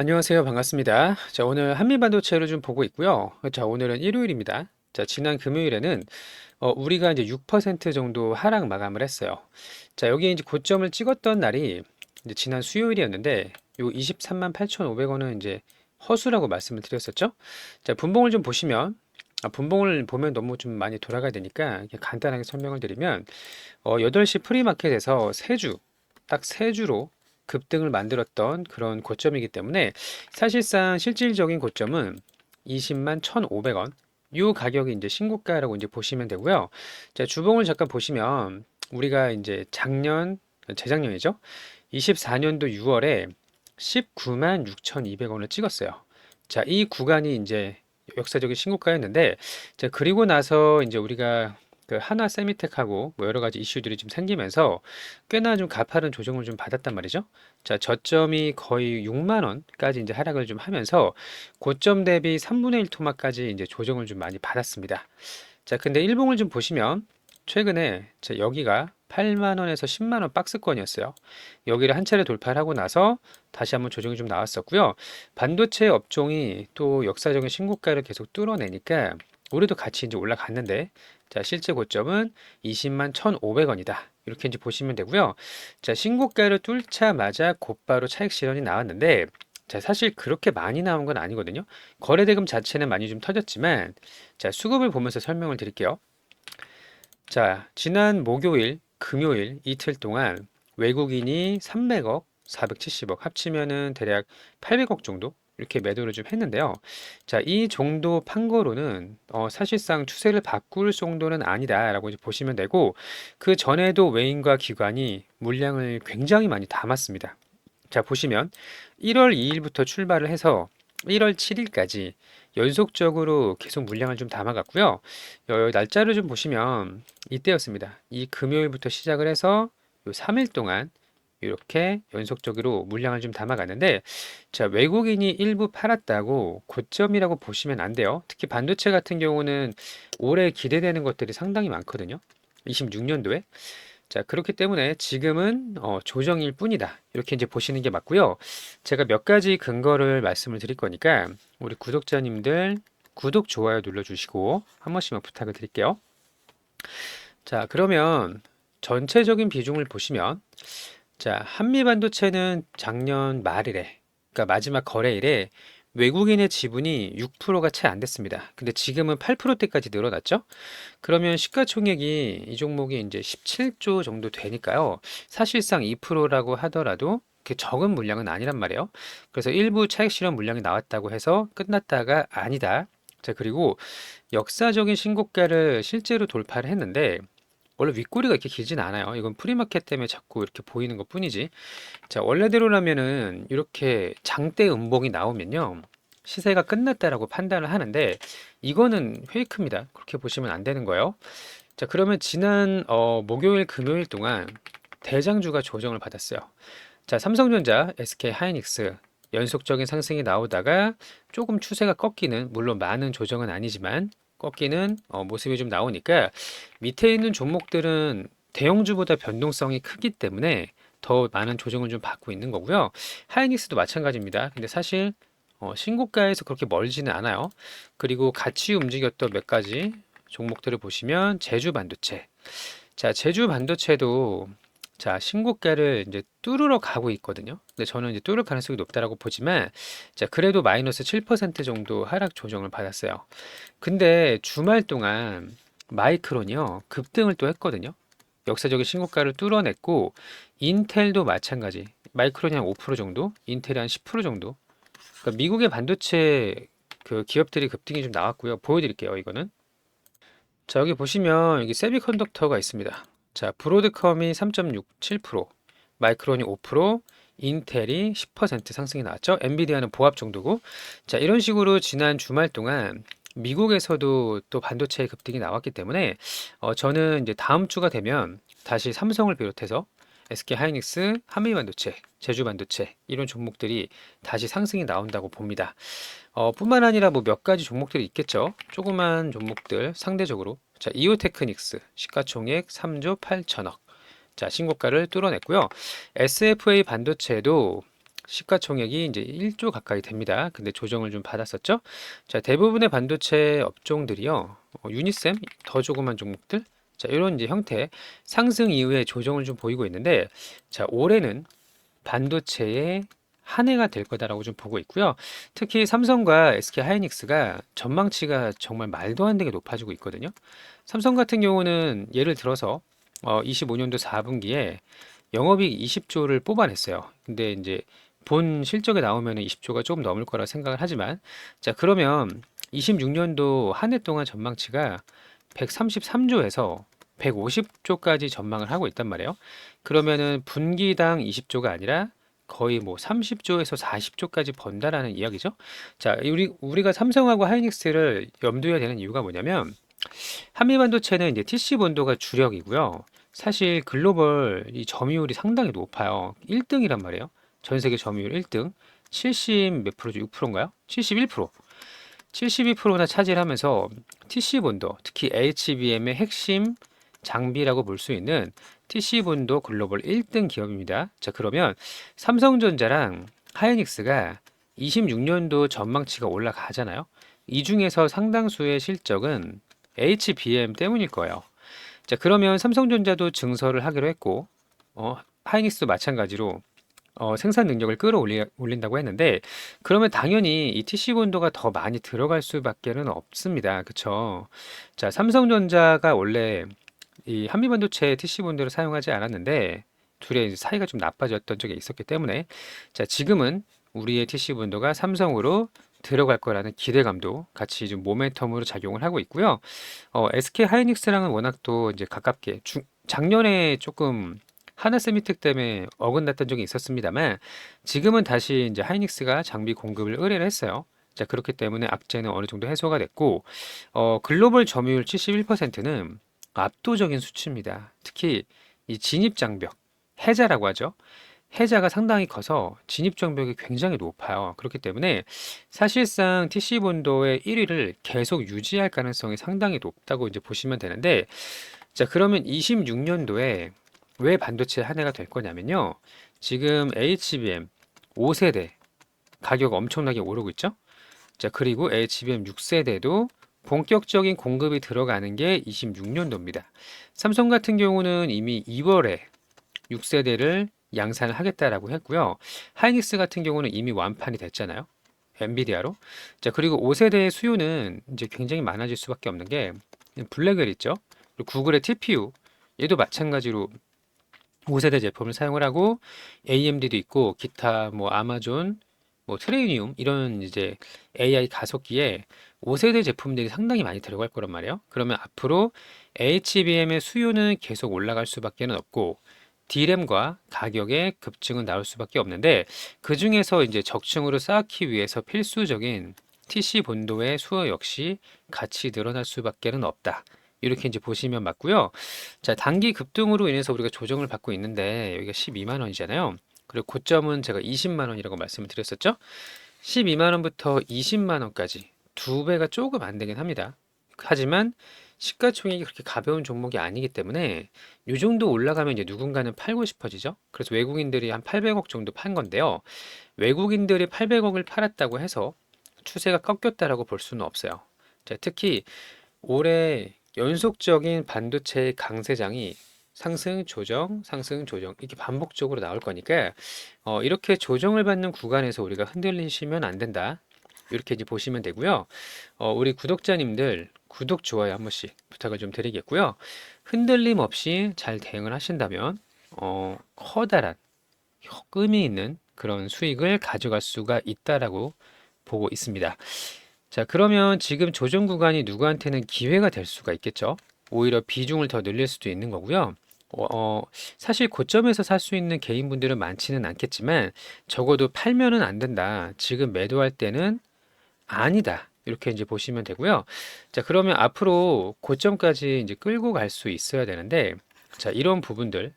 안녕하세요. 반갑습니다. 자, 오늘 한미반도체를 좀 보고 있고요. 자, 오늘은 일요일입니다. 자, 지난 금요일에는 우리가 이제 6% 정도 하락 마감을 했어요. 자, 여기 이제 고점을 찍었던 날이 이제 지난 수요일이었는데 요 23만 8,500원은 이제 허수라고 말씀을 드렸었죠. 자, 분봉을 좀 보시면 분봉을 보면 너무 좀 많이 돌아가야 되니까 이렇게 간단하게 설명을 드리면 8시 프리마켓에서 딱 세 주로 급등을 만들었던 그런 고점이기 때문에 사실상 실질적인 고점은 20만 1,500원. 이 가격이 이제 신고가라고 이제 보시면 되고요. 자, 주봉을 잠깐 보시면 우리가 이제 재작년이죠. 24년도 6월에 19만 6,200원을 찍었어요. 자, 이 구간이 이제 역사적인 신고가였는데, 자, 그리고 나서 이제 우리가 그 하나 세미텍하고 뭐 여러 가지 이슈들이 좀 생기면서 꽤나 좀 가파른 조정을 좀 받았단 말이죠. 자, 저점이 거의 6만 원까지 이제 하락을 좀 하면서 고점 대비 3분의 1 토막까지 이제 조정을 좀 많이 받았습니다. 자, 근데 일봉을 좀 보시면 최근에 여기가 8만 원에서 10만 원 박스권이었어요. 여기를 한 차례 돌파를 하고 나서 다시 한번 조정이 좀 나왔었고요. 반도체 업종이 또 역사적인 신고가를 계속 뚫어내니까 우리도 같이 이제 올라갔는데, 자, 실제 고점은 20만 1,500원이다. 이렇게 이제 보시면 되고요. 자, 신고가를 뚫자마자 곧바로 차익 실현이 나왔는데, 자, 사실 그렇게 많이 나온 건 아니거든요. 거래대금 자체는 많이 좀 터졌지만, 자, 수급을 보면서 설명을 드릴게요. 자, 지난 목요일, 금요일 이틀 동안 외국인이 300억, 470억 합치면은 대략 800억 정도 이렇게 매도를 좀 했는데요. 자, 이 정도 판 거로는 사실상 추세를 바꿀 정도는 아니다라고 이제 보시면 되고, 그 전에도 외인과 기관이 물량을 굉장히 많이 담았습니다. 자, 보시면 1월 2일부터 출발을 해서 1월 7일까지 연속적으로 계속 물량을 좀 담아갔고요. 날짜를 좀 보시면 이때였습니다. 이 금요일부터 시작을 해서 요 3일 동안 이렇게 연속적으로 물량을 좀 담아갔는데, 자, 외국인이 일부 팔았다고 고점이라고 보시면 안 돼요. 특히 반도체 같은 경우는 올해 기대되는 것들이 상당히 많거든요. 26년도에. 자, 그렇기 때문에 지금은 조정일 뿐이다. 이렇게 이제 보시는 게 맞고요. 제가 몇 가지 근거를 말씀을 드릴 거니까 우리 구독자님들 구독, 좋아요 눌러주시고 한 번씩만 부탁을 드릴게요. 자, 그러면 전체적인 비중을 보시면, 자, 한미반도체는 작년 말일에, 그러니까 마지막 거래일에 외국인의 지분이 6%가 채 안 됐습니다. 근데 지금은 8%대까지 늘어났죠? 그러면 시가총액이 이 종목이 이제 17조 정도 되니까요. 사실상 2%라고 하더라도 그 적은 물량은 아니란 말이에요. 그래서 일부 차익 실현 물량이 나왔다고 해서 끝났다가 아니다. 자, 그리고 역사적인 신고가를 실제로 돌파를 했는데 원래 윗꼬리가 이렇게 길진 않아요. 이건 프리마켓 때문에 자꾸 이렇게 보이는 것 뿐이지. 자, 원래대로라면은 이렇게 장대 음봉이 나오면요. 시세가 끝났다라고 판단을 하는데 이거는 페이크입니다. 그렇게 보시면 안 되는 거예요. 자, 그러면 지난 목요일, 금요일 동안 대장주가 조정을 받았어요. 자, 삼성전자, SK 하이닉스 연속적인 상승이 나오다가 조금 추세가 꺾이는, 물론 많은 조정은 아니지만 꺾이는 모습이 좀 나오니까 밑에 있는 종목들은 대형주보다 변동성이 크기 때문에 더 많은 조정을 좀 받고 있는 거고요. 하이닉스도 마찬가지입니다. 근데 사실 신고가에서 그렇게 멀지는 않아요. 그리고 같이 움직였던 몇 가지 종목들을 보시면 제주 반도체. 자, 제주 반도체도 자, 신고가를 이제 뚫으러 가고 있거든요. 근데 저는 이제 뚫을 가능성이 높다라고 보지만, 자, 그래도 마이너스 7% 정도 하락 조정을 받았어요. 근데 주말 동안 마이크론이요, 급등을 또 했거든요. 역사적인 신고가를 뚫어냈고, 인텔도 마찬가지. 마이크론이 한 5% 정도, 인텔이 한 10% 정도. 그러니까 미국의 반도체 그 기업들이 급등이 좀 나왔고요. 보여드릴게요, 이거는. 자, 여기 보시면 여기 세미컨덕터가 있습니다. 자, 브로드컴이 3.67%, 마이크론이 5%, 인텔이 10% 상승이 나왔죠. 엔비디아는 보합 정도고. 자, 이런 식으로 지난 주말 동안 미국에서도 또 반도체 급등이 나왔기 때문에 저는 이제 다음 주가 되면 다시 삼성을 비롯해서 SK 하이닉스, 한미반도체, 제주반도체 이런 종목들이 다시 상승이 나온다고 봅니다. 뿐만 아니라 뭐 몇 가지 종목들이 있겠죠. 조그만 종목들 상대적으로. 자, 이오테크닉스 시가총액 3조 8천억. 자, 신고가를 뚫어냈고요. SFA 반도체도 시가총액이 이제 1조 가까이 됩니다. 근데 조정을 좀 받았었죠. 자, 대부분의 반도체 업종들이요. 유니셈, 더 조그만 종목들. 자, 이런 이제 형태 상승 이후에 조정을 좀 보이고 있는데, 자, 올해는 반도체의 한 해가 될 거다라고 좀 보고 있고요. 특히 삼성과 SK 하이닉스가 전망치가 정말 말도 안 되게 높아지고 있거든요. 삼성 같은 경우는 예를 들어서 25년도 4분기에 영업이익 20조를 뽑아냈어요. 근데 이제 본 실적에 나오면 20조가 조금 넘을 거라 생각을 하지만, 자, 그러면 26년도 한 해 동안 전망치가 133조에서 150조까지 전망을 하고 있단 말이에요. 그러면은 분기당 20조가 아니라 거의 뭐 30조에서 40조까지 번다라는 이야기죠. 자, 우리가 삼성하고 하이닉스를 염두에 되는 이유가 뭐냐면, 한미반도체는 이제 TC 본도가 주력이고요. 사실 글로벌 이 점유율이 상당히 높아요. 1등이란 말이에요. 전 세계 점유율 1등. 70 몇 프로죠? 6%인가요? 71%. 72%나 차지하면서 TC 본도, 특히 HBM의 핵심 장비라고 볼 수 있는 TC 본도 글로벌 1등 기업입니다. 자, 그러면 삼성전자랑 하이닉스가 26년도 전망치가 올라가잖아요. 이 중에서 상당수의 실적은 HBM 때문일 거예요. 자, 그러면 삼성전자도 증설을 하기로 했고, 하이닉스도 마찬가지로 생산 능력을 끌어올린다고 했는데, 그러면 당연히 이 TC 본도가 더 많이 들어갈 수밖에는 없습니다. 그쵸? 자, 삼성전자가 원래 이 한미반도체 TC 본도를 사용하지 않았는데, 둘의 이제 사이가 좀 나빠졌던 적이 있었기 때문에, 자, 지금은 우리의 TC 본도가 삼성으로 들어갈 거라는 기대감도 같이 좀 모멘텀으로 작용을 하고 있고요. SK 하이닉스랑은 워낙 또 이제 가깝게 작년에 조금 하나세미텍 때문에 어긋났던 적이 있었습니다만, 지금은 다시 이제 하이닉스가 장비 공급을 의뢰를 했어요. 자, 그렇기 때문에 악재는 어느 정도 해소가 됐고, 글로벌 점유율 71%는 압도적인 수치입니다. 특히 이 진입 장벽, 해자라고 하죠. 해자가 상당히 커서 진입 장벽이 굉장히 높아요. 그렇기 때문에 사실상 TC 본도의 1위를 계속 유지할 가능성이 상당히 높다고 이제 보시면 되는데, 자, 그러면 26년도에 왜 반도체 한 해가 될 거냐면요. 지금 HBM 5세대 가격 엄청나게 오르고 있죠. 자, 그리고 HBM 6세대도 본격적인 공급이 들어가는 게 26년도입니다. 삼성 같은 경우는 이미 2월에 6세대를 양산을 하겠다라고 했고요. 하이닉스 같은 경우는 이미 완판이 됐잖아요. 엔비디아로. 자, 그리고 5세대의 수요는 이제 굉장히 많아질 수밖에 없는 게 블랙웰 있죠. 그리고 구글의 TPU 얘도 마찬가지로 5세대 제품을 사용을 하고 AMD도 있고 기타 뭐 아마존 뭐 트레이니움 이런 이제 AI 가속기에 5세대 제품들이 상당히 많이 들어갈 거란 말이에요. 그러면 앞으로 HBM의 수요는 계속 올라갈 수밖에는 없고 D램과 가격의 급증은 나올 수밖에 없는데, 그 중에서 이제 적층으로 쌓기 위해서 필수적인 TC 본도의 수요 역시 같이 늘어날 수밖에는 없다. 이렇게 이제 보시면 맞고요. 자, 단기 급등으로 인해서 우리가 조정을 받고 있는데 여기가 12만 원이잖아요. 그리고 고점은 제가 20만 원이라고 말씀을 드렸었죠. 12만 원부터 20만 원까지 두 배가 조금 안 되긴 합니다. 하지만 시가총액이 그렇게 가벼운 종목이 아니기 때문에 이 정도 올라가면 이제 누군가는 팔고 싶어지죠. 그래서 외국인들이 한 800억 정도 판 건데요. 외국인들이 800억을 팔았다고 해서 추세가 꺾였다라고 볼 수는 없어요. 자, 특히 올해 연속적인 반도체의 강세장이 상승, 조정, 상승, 조정 이렇게 반복적으로 나올 거니까 이렇게 조정을 받는 구간에서 우리가 흔들리시면 안 된다. 이렇게 이제 보시면 되고요. 우리 구독자님들 구독, 좋아요 한 번씩 부탁을 좀 드리겠고요. 흔들림 없이 잘 대응을 하신다면 커다란 의미 있는 그런 수익을 가져갈 수가 있다라고 보고 있습니다. 자, 그러면 지금 조정 구간이 누구한테는 기회가 될 수가 있겠죠. 오히려 비중을 더 늘릴 수도 있는 거고요. 사실 고점에서 살 수 있는 개인분들은 많지는 않겠지만 적어도 팔면은 안 된다. 지금 매도할 때는 아니다. 이렇게 이제 보시면 되고요. 자, 그러면 앞으로 고점까지 이제 끌고 갈 수 있어야 되는데, 자, 이런 부분들,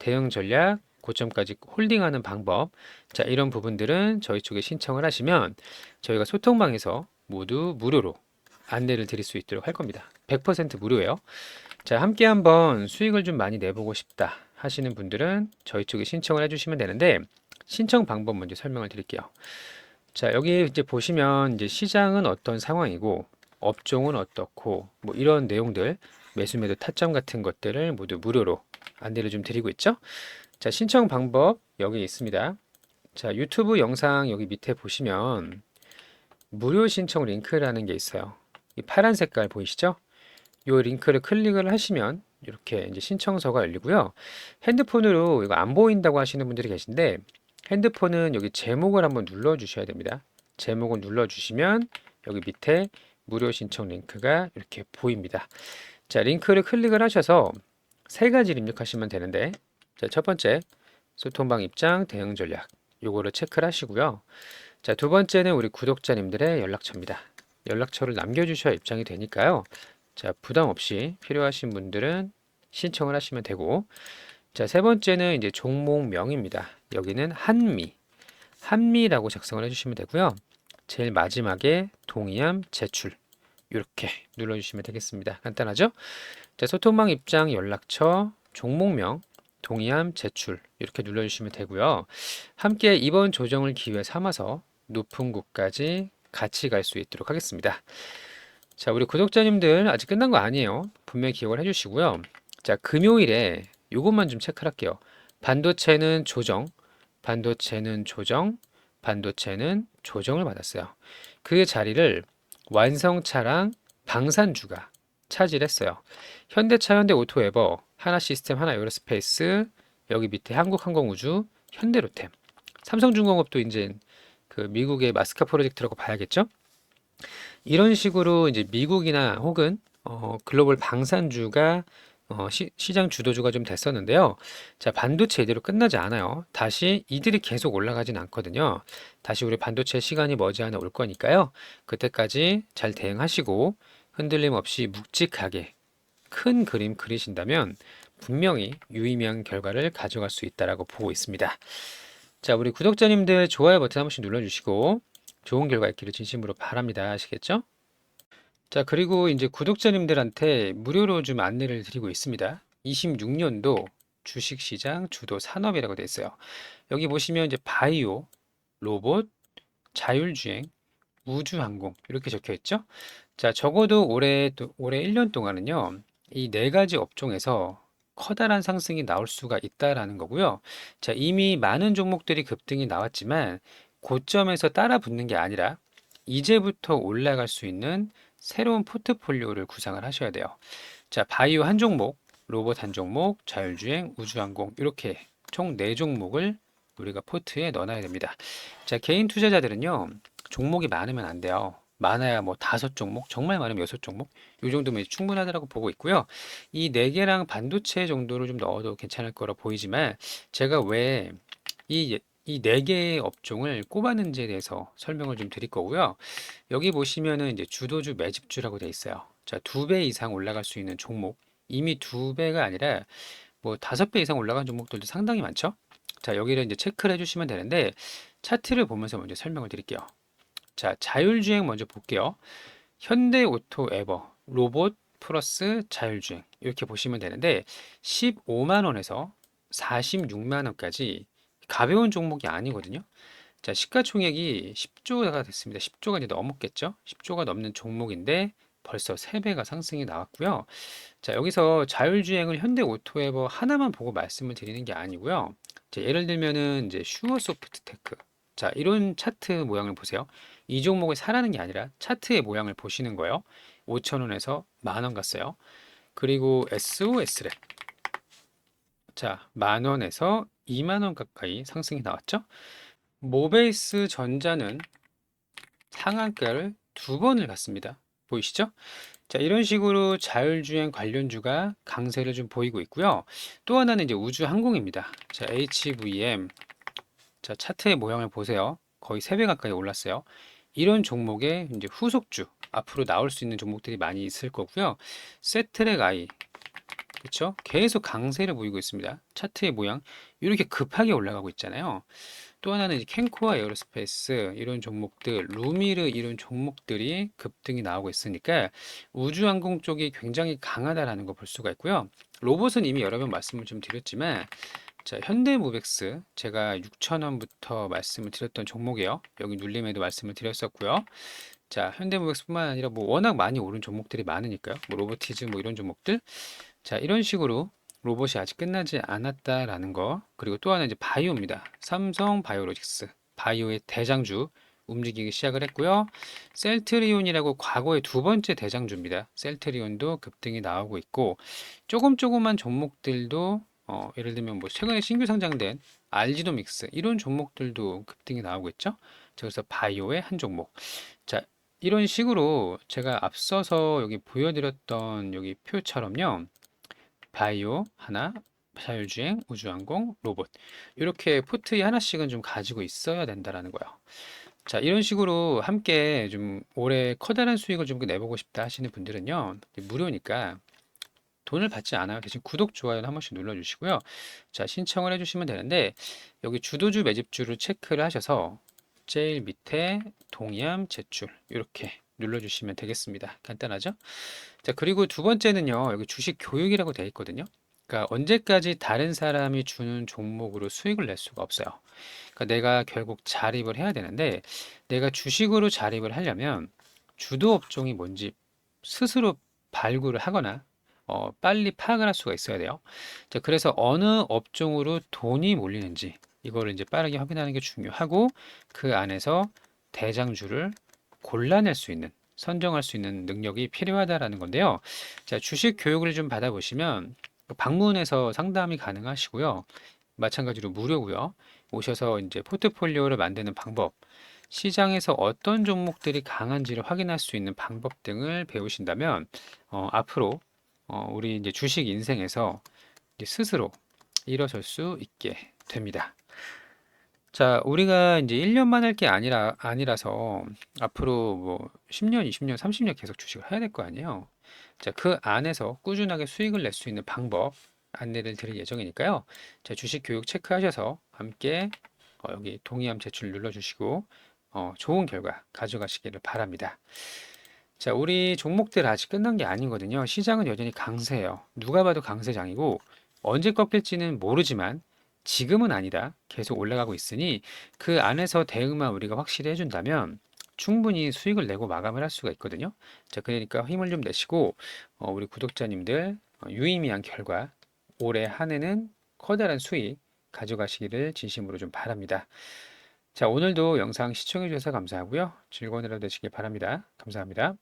대응 전략, 고점까지 홀딩하는 방법, 자, 이런 부분들은 저희 쪽에 신청을 하시면 저희가 소통방에서 모두 무료로 안내를 드릴 수 있도록 할 겁니다. 100% 무료예요. 자, 함께 한번 수익을 좀 많이 내보고 싶다 하시는 분들은 저희 쪽에 신청을 해주시면 되는데, 신청 방법 먼저 설명을 드릴게요. 자, 여기 이제 보시면 이제 시장은 어떤 상황이고 업종은 어떻고 뭐 이런 내용들 매수 매도 타점 같은 것들을 모두 무료로 안내를 좀 드리고 있죠. 자, 신청 방법 여기 있습니다. 자, 유튜브 영상 여기 밑에 보시면 무료 신청 링크라는 게 있어요. 이 파란 색깔 보이시죠? 이 링크를 클릭을 하시면 이렇게 이제 신청서가 열리고요. 핸드폰으로 이거 안 보인다고 하시는 분들이 계신데 핸드폰은 여기 제목을 한번 눌러 주셔야 됩니다. 제목을 눌러 주시면 여기 밑에 무료 신청 링크가 이렇게 보입니다. 자, 링크를 클릭을 하셔서 세 가지를 입력하시면 되는데, 자, 첫 번째 소통방 입장 대응 전략 요거를 체크를 하시고요. 자, 두 번째는 우리 구독자님들의 연락처입니다. 연락처를 남겨주셔야 입장이 되니까요. 자, 부담 없이 필요하신 분들은 신청을 하시면 되고, 자, 세 번째는 이제 종목명입니다. 여기는 한미라고 작성을 해주시면 되고요. 제일 마지막에 동의함 제출 이렇게 눌러주시면 되겠습니다. 간단하죠? 자, 소통방 입장 연락처 종목명 동의함 제출 이렇게 눌러주시면 되고요. 함께 이번 조정을 기회 삼아서 높은 곳까지 같이 갈 수 있도록 하겠습니다. 자, 우리 구독자님들 아직 끝난 거 아니에요. 분명히 기억을 해주시고요. 자, 금요일에 요것만 좀 체크를 할게요. 반도체는 조정, 반도체는 조정, 반도체는 조정을 받았어요. 그 자리를 완성차랑 방산주가 차지했어요. 현대차, 현대오토에버, 하나시스템, 하나에어로스페이스, 여기 밑에 한국항공우주, 현대로템, 삼성중공업도 이제 그 미국의 마스카 프로젝트라고 봐야겠죠? 이런 식으로 이제 미국이나 혹은 글로벌 방산주가 시장 주도주가 좀 됐었는데요. 자, 반도체 이대로 끝나지 않아요. 다시 이들이 계속 올라가진 않거든요. 다시 우리 반도체 시간이 머지않아 올 거니까요. 그때까지 잘 대응하시고 흔들림 없이 묵직하게 큰 그림 그리신다면 분명히 유의미한 결과를 가져갈 수 있다라고 보고 있습니다. 자, 우리 구독자님들 좋아요 버튼 한 번씩 눌러주시고 좋은 결과 있기를 진심으로 바랍니다. 아시겠죠? 자, 그리고 이제 구독자님들한테 무료로 좀 안내를 드리고 있습니다. 26년도 주식시장 주도 산업이라고 되어 있어요. 여기 보시면 이제 바이오, 로봇, 자율주행, 우주항공 이렇게 적혀 있죠. 자, 적어도 올해 1년 동안은요, 이 네 가지 업종에서 커다란 상승이 나올 수가 있다라는 거고요. 자, 이미 많은 종목들이 급등이 나왔지만 고점에서 따라 붙는 게 아니라 이제부터 올라갈 수 있는 새로운 포트폴리오를 구상을 하셔야 돼요. 자, 바이오 한 종목, 로봇 한 종목, 자율주행, 우주항공 이렇게 총 4종목을 우리가 포트에 넣어놔야 됩니다. 자, 개인 투자자들은요, 종목이 많으면 안 돼요. 많아야 뭐 5종목, 정말 많으면 6종목, 이 정도면 충분하다고 보고 있고요. 이 4개랑 반도체 정도를 좀 넣어도 괜찮을 거라 보이지만, 제가 왜 이 4개의 업종을 꼽았는지에 대해서 설명을 좀 드릴 거고요. 여기 보시면은 이제 주도주 매집주라고 돼 있어요. 자, 2배 이상 올라갈 수 있는 종목. 이미 2배가 아니라 뭐 5배 이상 올라간 종목들도 상당히 많죠. 자, 여기를 이제 체크를 해주시면 되는데 차트를 보면서 먼저 설명을 드릴게요. 자, 자율주행 먼저 볼게요. 현대오토 에버, 로봇 플러스 자율주행 이렇게 보시면 되는데 15만 원에서 46만 원까지 가벼운 종목이 아니거든요. 자, 시가총액이 10조가 됐습니다. 10조가 이제 넘었겠죠? 10조가 넘는 종목인데 벌써 3배가 상승이 나왔고요. 자, 여기서 자율주행을 현대오토에버 하나만 보고 말씀을 드리는 게 아니고요. 자, 예를 들면은 이제 슈어소프트테크. 자, 이런 차트 모양을 보세요. 이 종목을 사라는 게 아니라 차트의 모양을 보시는 거예요. 5,000원에서 만원 갔어요. 그리고 SOS랩. 자, 만원에서 2만원 가까이 상승이 나왔죠. 모베이스 전자는 상한가를 2번을 갔습니다. 보이시죠? 자, 이런 식으로 자율주행 관련주가 강세를 좀 보이고 있고요. 또 하나는 이제 우주항공입니다. 자, HVM. 자, 차트의 모양을 보세요. 거의 3배 가까이 올랐어요. 이런 종목의 이제 후속주, 앞으로 나올 수 있는 종목들이 많이 있을 거고요. 세트랙 I, 그렇죠? 계속 강세를 보이고 있습니다. 차트의 모양 이렇게 급하게 올라가고 있잖아요. 또 하나는 이제 캔코아 에어로스페이스 이런 종목들, 루미르 이런 종목들이 급등이 나오고 있으니까 우주항공 쪽이 굉장히 강하다라는 거 볼 수가 있고요. 로봇은 이미 여러 번 말씀을 좀 드렸지만 자, 현대모백스 제가 6,000원부터 말씀을 드렸던 종목이에요. 여기 눌림에도 말씀을 드렸었고요. 자, 현대모백스뿐만 아니라 뭐 워낙 많이 오른 종목들이 많으니까요. 뭐 로보티즈 뭐 이런 종목들. 자, 이런 식으로 로봇이 아직 끝나지 않았다라는 거. 그리고 또 하나 이제 바이오입니다. 삼성 바이오로직스. 바이오의 대장주 움직이기 시작을 했고요. 셀트리온이라고 과거의 두 번째 대장주입니다. 셀트리온도 급등이 나오고 있고 조금만 종목들도 예를 들면 뭐 최근에 신규 상장된 알지도믹스 이런 종목들도 급등이 나오고 있죠. 자, 그래서 바이오의 한 종목. 자, 이런 식으로 제가 앞서서 여기 보여드렸던 여기 표처럼요. 바이오 하나, 자율주행, 우주항공, 로봇 이렇게 포트에 하나씩은 좀 가지고 있어야 된다라는 거예요. 자, 이런 식으로 함께 좀 올해 커다란 수익을 좀 내보고 싶다 하시는 분들은요. 무료니까 돈을 받지 않아요. 대신 구독, 좋아요를 한 번씩 눌러주시고요. 자, 신청을 해주시면 되는데 여기 주도주, 매집주를 체크를 하셔서 제일 밑에 동의함, 제출 이렇게 눌러주시면 되겠습니다. 간단하죠? 자, 그리고 두 번째는요. 여기 주식 교육이라고 되어 있거든요. 그러니까 언제까지 다른 사람이 주는 종목으로 수익을 낼 수가 없어요. 그러니까 내가 결국 자립을 해야 되는데 내가 주식으로 자립을 하려면 주도 업종이 뭔지 스스로 발굴을 하거나 빨리 파악을 할 수가 있어야 돼요. 자, 그래서 어느 업종으로 돈이 몰리는지 이거를 이제 빠르게 확인하는 게 중요하고 그 안에서 대장주를 골라낼 수 있는 선정할 수 있는 능력이 필요하다라는 건데요. 자, 주식 교육을 좀 받아보시면 방문해서 상담이 가능하시고요. 마찬가지로 무료고요. 오셔서 이제 포트폴리오를 만드는 방법, 시장에서 어떤 종목들이 강한지를 확인할 수 있는 방법 등을 배우신다면 앞으로 우리 이제 주식 인생에서 이제 스스로 일어설 수 있게 됩니다. 자, 우리가 이제 1년만 할 게 아니라서 앞으로 뭐 10년, 20년, 30년 계속 주식을 해야 될 거 아니에요. 자, 그 안에서 꾸준하게 수익을 낼 수 있는 방법 안내를 드릴 예정이니까요. 자, 주식 교육 체크하셔서 함께 여기 동의함 제출 눌러주시고 좋은 결과 가져가시기를 바랍니다. 자, 우리 종목들 아직 끝난 게 아니거든요. 시장은 여전히 강세예요. 누가 봐도 강세장이고 언제 꺾일지는 모르지만 지금은 아니다. 계속 올라가고 있으니 그 안에서 대응만 우리가 확실히 해준다면 충분히 수익을 내고 마감을 할 수가 있거든요. 자, 그러니까 힘을 좀 내시고 우리 구독자님들 유의미한 결과 올해 한 해는 커다란 수익 가져가시기를 진심으로 좀 바랍니다. 자, 오늘도 영상 시청해 주셔서 감사하고요. 즐거운 하루 되시길 바랍니다. 감사합니다.